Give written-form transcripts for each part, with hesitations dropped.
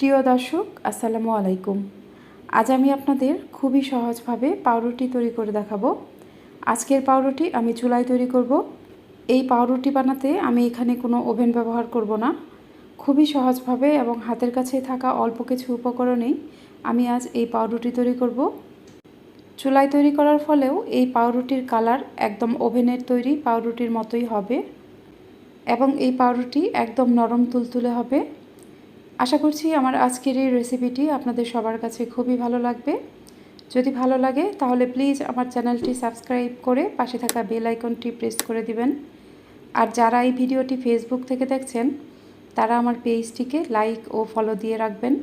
প্রিয় দর্শক, আসসালামু আলাইকুম। আজ আমি আপনাদের খুবই সহজভাবে পাউরুটি তৈরি করে দেখাবো। আজকের পাউরুটি আমি চুলায় তৈরি করব। এই পাউরুটি বানাতে আমি এখানে কোনো ওভেন ব্যবহার করব না। খুবই সহজভাবে এবং হাতের কাছে থাকা অল্প কিছু উপকরণেই আমি আজ এই পাউরুটি তৈরি করব। চুলায় তৈরি করার ফলেও এই পাউরুটির কালার একদম ওভেনের তৈরি পাউরুটির মতোই হবে এবং এই পাউরুটি একদম নরম তুলতুলে হবে। আশা করছি আমার আজকের এই রেসিপিটি আপনাদের সবার কাছে খুবই ভালো লাগবে। যদি ভালো লাগে তাহলে প্লিজ আমার চ্যানেলটি সাবস্ক্রাইব করে পাশে থাকা বেল আইকনটি প্রেস করে দিবেন। আর যারা এই ভিডিওটি ফেসবুক থেকে দেখছেন তারা আমার পেজটিকে লাইক ও ফলো দিয়ে রাখবেন।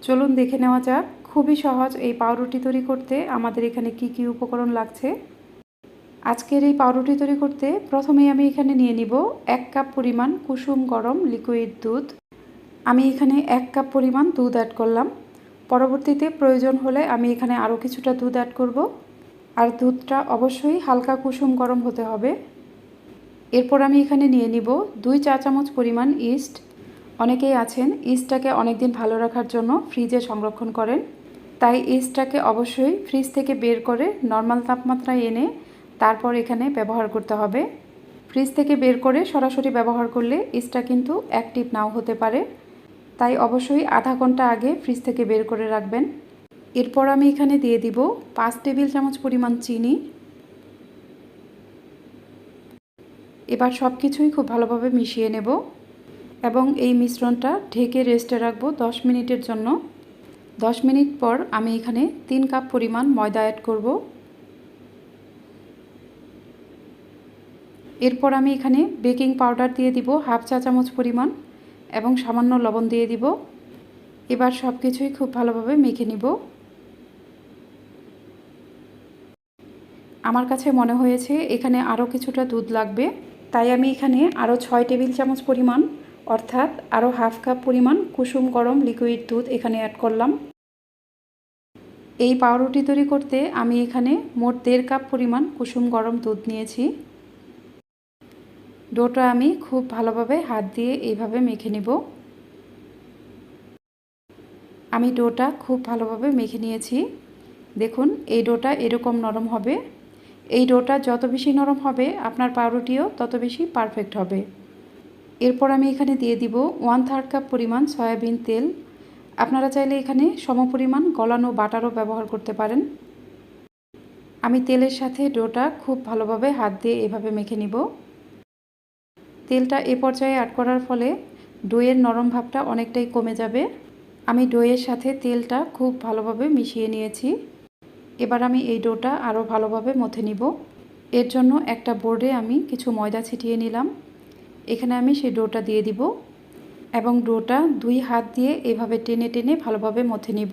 চলুন দেখে নেওয়া যাক খুবই সহজ এই পাউরুটি তৈরি করতে আমাদের এখানে কি কি উপকরণ লাগছে। আজকের এই পাউরুটি তৈরি করতে প্রথমেই আমি এখানে নিয়ে নিব 1 কাপ পরিমাণ কুসুম গরম লিকুইড দুধ। আমি এখানে 1 কাপ পরিমাণ দুধ অ্যাড করলাম। পরবর্তীতে প্রয়োজন হলে আমি এখানে আরও কিছুটা দুধ অ্যাড করব। আর দুধটা অবশ্যই হালকা কুসুম গরম হতে হবে। এরপর আমি এখানে নিয়ে নিব 2 চা চামচ পরিমাণ ইস্ট। অনেকেই আছেন ইস্টটাকে অনেক দিন ভালো রাখার জন্য ফ্রিজে সংরক্ষণ করেন, তাই ইস্টটাকে অবশ্যই ফ্রিজ থেকে বের করে নর্মাল তাপমাত্রায় এনে তারপর এখানে ব্যবহার করতে হবে। ফ্রিজ থেকে বের করে সরাসরি ব্যবহার করলে ইস্টটা কিন্তু অ্যাক্টিভ নাও হতে পারে, তাই অবশ্যই আধা ঘন্টা আগে ফ্রিজ থেকে বের করে রাখবেন। এরপর আমি এখানে দিয়ে দিব 5 টেবিল চামচ পরিমাণ চিনি। এবার সব কিছুই খুব ভালোভাবে মিশিয়ে নেব এবং এই মিশ্রণটা ঢেকে রেস্টে রাখবো 10 মিনিটের জন্য। 10 মিনিট পর আমি এখানে 3 কাপ পরিমাণ ময়দা অ্যাড করব। এরপর আমি এখানে বেকিং পাউডার দিয়ে দিব হাফ চা চামচ পরিমাণ এবং সামান্য লবণ দিয়ে দিব। এবার সব কিছুই খুব ভালোভাবে মেখে নিব। আমার কাছে মনে হয়েছে এখানে আরও কিছুটা দুধ লাগবে, তাই আমি এখানে আরও 6 টেবিল চামচ পরিমাণ অর্থাৎ আরও হাফ কাপ পরিমাণ কুসুম গরম লিকুইড দুধ এখানে অ্যাড করলাম। এই পাউরুটি তৈরি করতে আমি এখানে মোট 1.5 কাপ পরিমাণ কুসুম গরম দুধ নিয়েছি। ডোটা আমি খুব ভালোভাবে হাত দিয়ে এইভাবে মেখে নিব। আমি ডোটা খুব ভালোভাবে মেখে নিয়েছি। দেখুন এই ডোটা এরকম নরম হবে। এই ডোটা যত বেশি নরম হবে আপনার পাউরুটিও তত বেশি পারফেক্ট হবে। এরপর আমি এখানে দিয়ে দিব 1/3 কাপ পরিমাণ সয়াবিন তেল। আপনারা চাইলে এখানে সমপরিমাণ গলানো বাটারও ব্যবহার করতে পারেন। আমি তেলের সাথে ডোটা খুব ভালোভাবে হাত দিয়ে এভাবে মেখে নিব। তেলটা এ পর্যায়ে অ্যাড করার ফলে ডোয়ের নরম ভাবটা অনেকটাই কমে যাবে। আমি ডোয়ের সাথে তেলটা খুব ভালোভাবে মিশিয়ে নিয়েছি। এবার আমি এই ডোটা আরও ভালোভাবে মথে নিব। এর জন্য একটা বোর্ডে আমি কিছু ময়দা ছিটিয়ে নিলাম। এখানে আমি সেই ডোটা দিয়ে দিব এবং ডোটা 2 হাত দিয়ে এভাবে টেনে টেনে ভালোভাবে মথে নিব।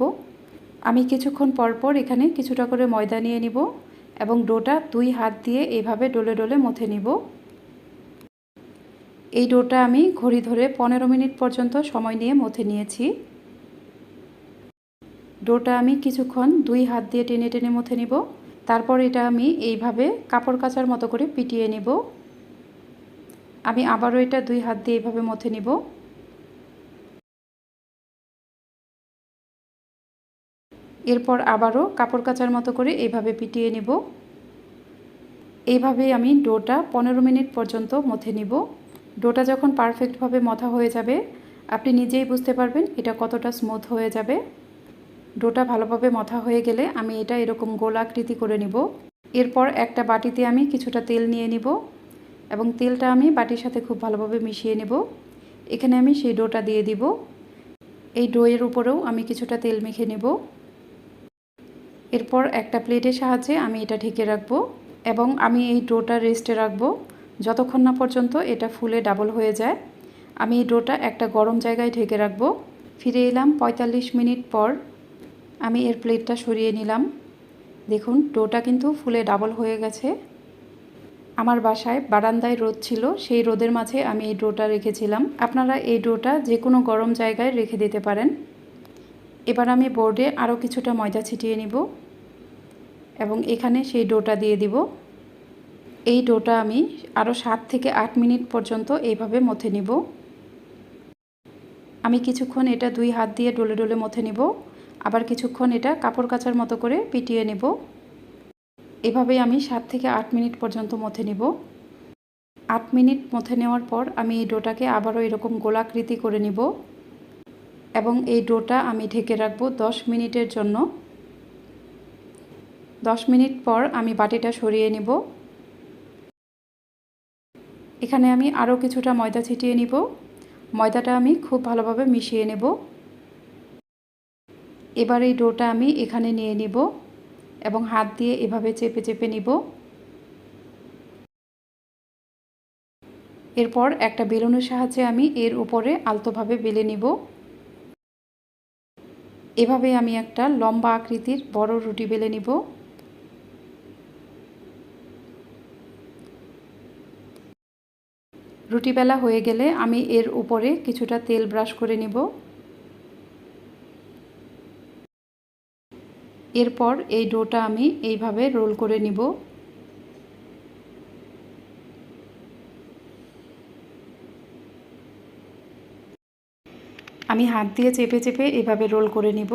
আমি কিছুক্ষণ পর পর এখানে কিছুটা করে ময়দা নিয়ে নিব এবং ডোটা 2 হাত দিয়ে এইভাবে ডলে ডলে মথে নিব। এই ডোটা আমি ঘড়ি ধরে 15 মিনিট পর্যন্ত সময় নিয়ে মথে নিয়েছি। ডোটা আমি কিছুক্ষণ 2 হাত দিয়ে টেনে টেনে মথে নিব। তারপর এটা আমি এইভাবে কাপড় কাচার মতো করে পিটিয়ে নিব। আমি আবারও এটা 2 হাত দিয়ে এইভাবে মথে নিব। এরপর আবারও কাপড় কাচার মতো করে এইভাবে পিটিয়ে নিব। এইভাবেই আমি ডোটা 15 মিনিট পর্যন্ত মথে নিব। ডোটা যখন পারফেক্টভাবে মথা হয়ে যাবে আপনি নিজেই বুঝতে পারবেন এটা কতটা স্মুথ হয়ে যাবে। ডোটা ভালোভাবে মথা হয়ে গেলে আমি এটা এরকম গোলাকৃতি করে নিব। এরপর একটা বাটিতে আমি কিছুটা তেল নিয়ে নিব এবং তেলটা আমি বাটির সাথে খুব ভালোভাবে মিশিয়ে নেব। এখানে আমি সেই ডোটা দিয়ে দিব। এই ডোয়ের উপরেও আমি কিছুটা তেল মেখে নেব। এরপর একটা প্লেটের সাহায্যে আমি এটা ঢেকে রাখবো এবং আমি এই ডোটা রেস্টে রাখবো যতক্ষণ না পর্যন্ত এটা ফুলে ডাবল হয়ে যায়। আমি এই ডোটা একটা গরম জায়গায় ঢেকে রাখবো। ফিরে এলাম 45 মিনিট পর। আমি এর প্লেটটা সরিয়ে নিলাম। দেখুন ডোটা কিন্তু ফুলে ডাবল হয়ে গেছে। আমার বাসায় বারান্দায় রোদ ছিল, সেই রোদের মাঝে আমি এই ডোটা রেখেছিলাম। আপনারা এই ডোটা যে কোনো গরম জায়গায় রেখে দিতে পারেন। এবার আমি বোর্ডে আরও কিছুটা ময়দা ছিটিয়ে নিব এবং এখানে সেই ডোটা দিয়ে দিব। এই ডোটা আমি আরও 7 থেকে 8 মিনিট পর্যন্ত এইভাবে মথে নিব। আমি কিছুক্ষণ এটা 2 হাত দিয়ে ডলে ডলে মথে নেব, আবার কিছুক্ষণ এটা কাপড় কাচার মতো করে পিটিয়ে নেব। এভাবেই আমি 7 থেকে 8 মিনিট পর্যন্ত মথে নেব। 8 মিনিট মথে নেওয়ার পর আমি এই ডোটাকে আবারও এরকম গোলাকৃতি করে নেব এবং এই ডোটা আমি ঢেকে রাখবো 10 মিনিটের জন্য। 10 মিনিট পর আমি বাটিটা সরিয়ে নেব। এখানে আমি আরও কিছুটা ময়দা ছিটিয়ে নিব। ময়দাটা আমি খুব ভালোভাবে মিশিয়ে নেব। এবার এই ডোটা আমি এখানে নিয়ে নিব এবং হাত দিয়ে এভাবে চেপে চেপে নিব। এরপর একটা বেলুনের সাহায্যে আমি এর উপরে আলতোভাবে বেলে নিব। এভাবে আমি একটা লম্বা আকৃতির বড় রুটি বেলে নিব। রুটি বেলা হয়ে গেলে আমি এর উপরে কিছুটা তেল ব্রাশ করে নিব। এরপর এই ডোটা আমি এইভাবে রোল করে নিব। আমি হাত দিয়ে চেপে চেপে এভাবে রোল করে নিব।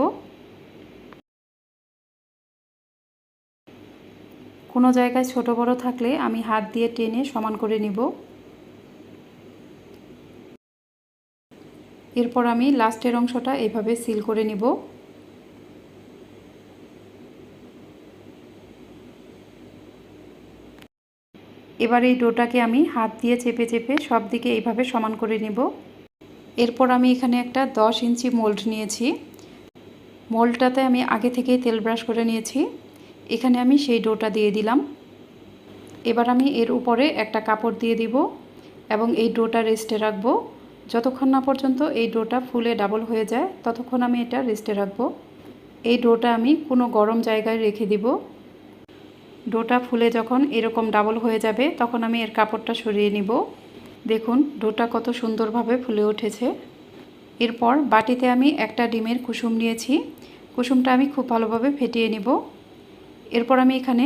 কোনো জায়গায় ছোট বড় থাকলে আমি হাত দিয়ে টেনে সমান করে নিব। এরপর আমি লাস্টের অংশটা এভাবে সিল করে নিব। এবার এই ডোটাকে আমি হাত দিয়ে চেপে চেপে সব দিকে এইভাবে সমান করে নিব। এরপর আমি এখানে একটা 10 ইঞ্চি মোল্ড নিয়েছি। মোল্ডটাতে আমি আগে থেকেই তেল ব্রাশ করে নিয়েছি। এখানে আমি সেই ডোটা দিয়ে দিলাম। এবার আমি এর উপরে একটা কাপড় দিয়ে দিব এবং এই ডোটা রেস্টে রাখবো। যতক্ষণ না পর্যন্ত এই ডোটা ফুলে ডাবল হয়ে যায় ততক্ষণ আমি এটা রেস্টে রাখবো। এই ডোটা আমি কোনো গরম জায়গায় রেখে দিব। ডোটা ফুলে যখন এরকম ডাবল হয়ে যাবে তখন আমি এর কাপড়টা সরিয়ে নিব। দেখুন ডোটা কত সুন্দরভাবে ফুলে উঠেছে। এরপর বাটিতে আমি একটা ডিমের কুসুম নিয়েছি। কুসুমটা আমি খুব ভালোভাবে ফেটিয়ে নিব। এরপর আমি এখানে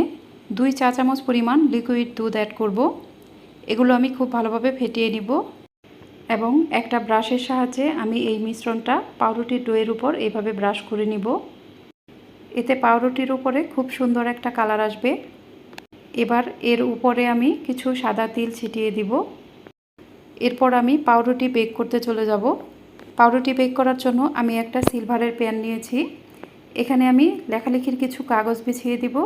2 চা চামচ পরিমাণ লিকুইড দুধ অ্যাড করব। এগুলো আমি খুব ভালোভাবে ফেটিয়ে নিব এবং একটা ব্রাশের সাহায্যে আমি এই মিশ্রণটা পাউরুটির ডোয়ের উপর এইভাবে ব্রাশ করে নিব। এতে পাউরুটির উপরে খুব সুন্দর একটা কালার আসবে। এবার এর উপরে আমি কিছু সাদা তিল ছিটিয়ে দিব। এরপর আমি পাউরুটি বেক করতে চলে যাব। পাউরুটি বেক করার জন্য আমি একটা সিলভারের প্যান নিয়েছি। এখানে আমি লেখালেখির কিছু কাগজ বিছিয়ে দিব।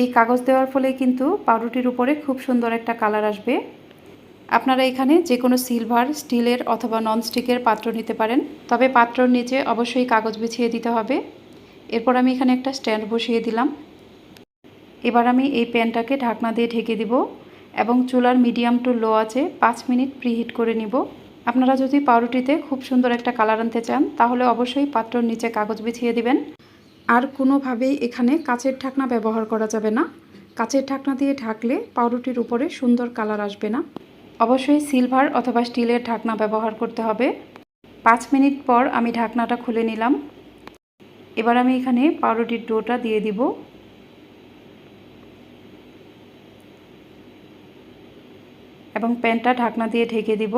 এই কাগজ দেওয়ার ফলে কিন্তু পাউরুটির উপরে খুব সুন্দর একটা কালার আসবে। আপনারা এখানে যে কোনো সিলভার, স্টিলের অথবা ননস্টিকের পাত্র নিতে পারেন, তবে পাত্রর নিচে অবশ্যই কাগজ বিছিয়ে দিতে হবে। এরপর আমি এখানে একটা স্ট্যান্ড বসিয়ে দিলাম। এবার আমি এই প্যানটাকে ঢাকনা দিয়ে ঢেকে দিব এবং চুলার মিডিয়াম টু লো আঁচে 5 মিনিট প্রিহিট করে নিব। আপনারা যদি পাউরুটিতে খুব সুন্দর একটা কালার আনতে চান তাহলে অবশ্যই পাত্রর নিচে কাগজ বিছিয়ে দিবেন। আর কোনোভাবেই এখানে কাচের ঢাকনা ব্যবহার করা যাবে না। কাচের ঢাকনা দিয়ে ঢাকলে পাউরুটির উপরে সুন্দর কালার আসবে না। অবশ্যই সিলভার অথবা স্টিলের ঢাকনা ব্যবহার করতে হবে। 5 মিনিট পর আমি ঢাকনাটা খুলে নিলাম। এবার আমি এখানে পাউরুটির ডোটা দিয়ে দিব এবং প্যানটা ঢাকনা দিয়ে ঢেকে দিব।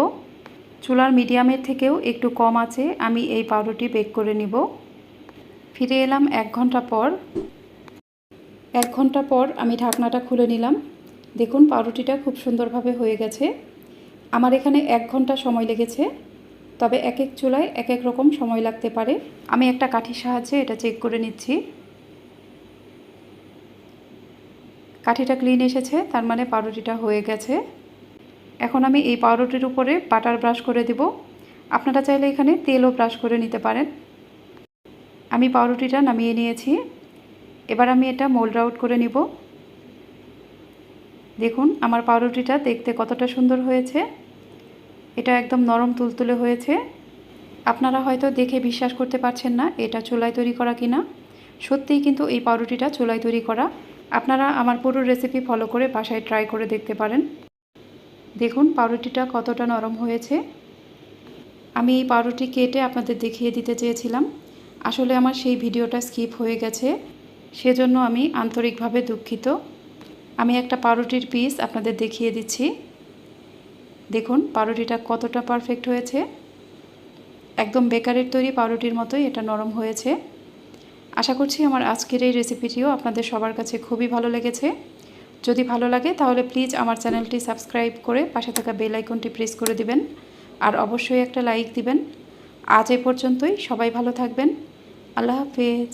চুলার মিডিয়ামের থেকেও একটু কম আঁচে আমি এই পাউরুটি বেক করে নিব। ফিরে এলাম 1 ঘন্টা পর। 1 ঘন্টা পর আমি ঢাকনাটা খুলে নিলাম। দেখুন পাউরুটিটা খুব সুন্দরভাবে হয়ে গেছে। আমার এখানে 1 ঘন্টা সময় লেগেছে, তবে এক এক চুলায় এক এক রকম সময় লাগতে পারে। আমি একটা কাঠির সাহায্যে এটা চেক করে নিচ্ছি। কাঠিটা ক্লিন এসেছে, তার মানে পাউরুটিটা হয়ে গেছে। এখন আমি এই পাউরুটির উপরে বাটার ব্রাশ করে দিব। আপনারা চাইলে এখানে তেলও ব্রাশ করে নিতে পারেন। আমি পাউরুটিটা নামিয়ে নিয়েছি। এবার আমি এটা মোল্ড আউট করে নিব। দেখুন আমার পাউরুটিটা দেখতে কতটা সুন্দর হয়েছে। এটা একদম নরম তুলতুলে হয়েছে। আপনারা হয়তো দেখে বিশ্বাস করতে পারছেন না এটা চুলায় তৈরি করা কিনা। সত্যিই কিন্তু এই পাউরুটিটা চুলায় তৈরি করা। আপনারা আমার পুরো রেসিপি ফলো করে বাসায় ট্রাই করে দেখতে পারেন। দেখুন পাউরুটিটা কতটা নরম হয়েছে। আমি এই পাউরুটি কেটে আপনাদের দেখিয়ে দিতে চেয়েছিলাম, আসলে আমার সেই ভিডিওটা স্কিপ হয়ে গেছে, সেজন্য আমি আন্তরিকভাবে দুঃখিত। আমি একটা পাউরুটির পিস আপনাদের দেখিয়ে দিচ্ছি। দেখুন পাউরুটিটা কতটা পারফেক্ট হয়েছে। একদম বেকারির তৈরি পাউরুটির মতোই এটা নরম হয়েছে। আশা করছি আমার আজকের এই রেসিপিটিও আপনাদের সবার কাছে খুবই ভালো লেগেছে। যদি ভালো লাগে তাহলে প্লিজ আমার চ্যানেলটি সাবস্ক্রাইব করে পাশে থাকা বেল আইকনটি প্রেস করে দিবেন, আর অবশ্যই একটা লাইক দিবেন। আজ এ পর্যন্তই, সবাই ভালো থাকবেন। আল্লাহ হাফেজ।